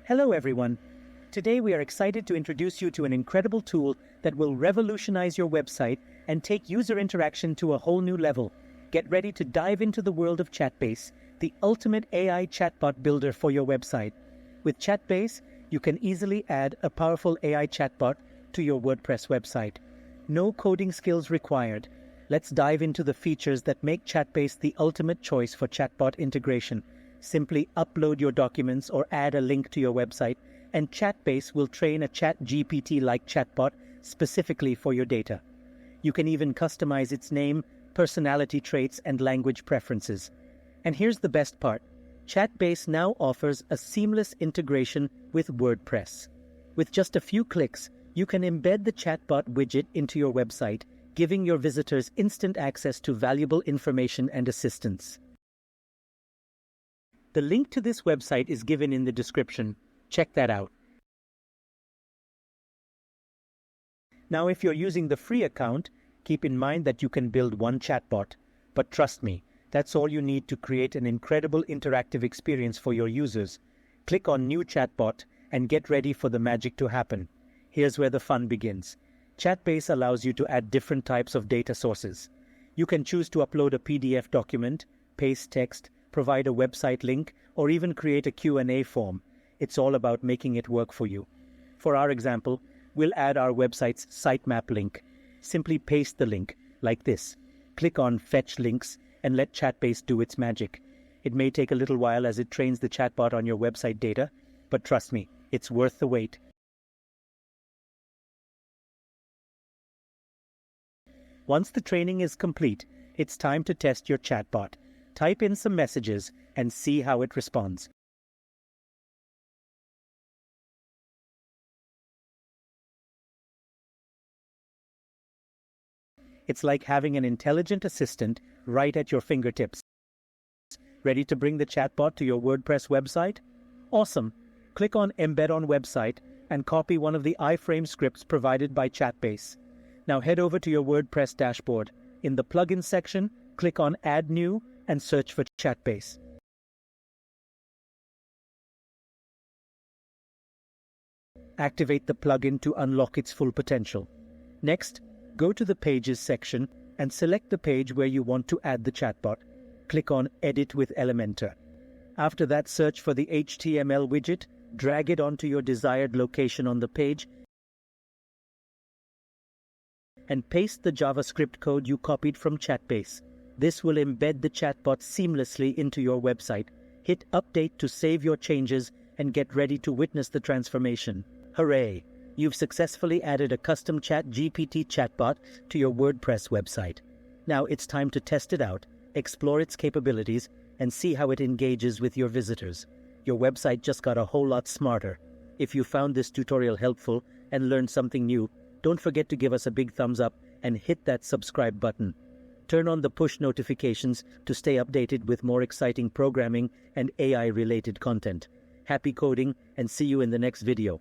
Hello everyone. Today we are excited to introduce you to an incredible tool that will revolutionize your website and take user interaction to a whole new level. Get ready to dive into the world of Chatbase, the ultimate AI chatbot builder for your website. With Chatbase, you can easily add a powerful AI chatbot to your WordPress website. No coding skills required. Let's dive into the features that make Chatbase the ultimate choice for chatbot integration. Simply upload your documents or add a link to your website, and Chatbase will train a ChatGPT-like chatbot specifically for your data. You can even customize its name, personality traits, and language preferences. And here's the best part. Chatbase now offers a seamless integration with WordPress. With just a few clicks, you can embed the chatbot widget into your website, giving your visitors instant access to valuable information and assistance. The link to this website is given in the description. Check that out. Now, if you're using the free account, keep in mind that you can build one chatbot. But trust me, that's all you need to create an incredible interactive experience for your users. Click on New Chatbot and get ready for the magic to happen. Here's where the fun begins. Chatbase allows you to add different types of data sources. You can choose to upload a PDF document, paste text, provide a website link, or even create a Q&A form. It's all about making it work for you. For our example, we'll add our website's sitemap link. Simply paste the link, like this. Click on Fetch Links and let Chatbase do its magic. It may take a little while as it trains the chatbot on your website data, but trust me, it's worth the wait. Once the training is complete, it's time to test your chatbot. Type in some messages and see how it responds. It's like having an intelligent assistant right at your fingertips. Ready to bring the chatbot to your WordPress website? Awesome! Click on Embed on Website and copy one of the iframe scripts provided by Chatbase. Now head over to your WordPress dashboard. In the Plugins section, click on Add New and search for Chatbase. Activate the plugin to unlock its full potential. Next, go to the Pages section and select the page where you want to add the chatbot. Click on Edit with Elementor. After that, search for the HTML widget, drag it onto your desired location on the page, and paste the JavaScript code you copied from Chatbase. This will embed the chatbot seamlessly into your website. Hit Update to save your changes and get ready to witness the transformation. Hooray! You've successfully added a custom ChatGPT chatbot to your WordPress website. Now it's time to test it out, explore its capabilities, and see how it engages with your visitors. Your website just got a whole lot smarter. If you found this tutorial helpful and learned something new, don't forget to give us a big thumbs up and hit that subscribe button. Turn on the push notifications to stay updated with more exciting programming and AI-related content. Happy coding, and see you in the next video.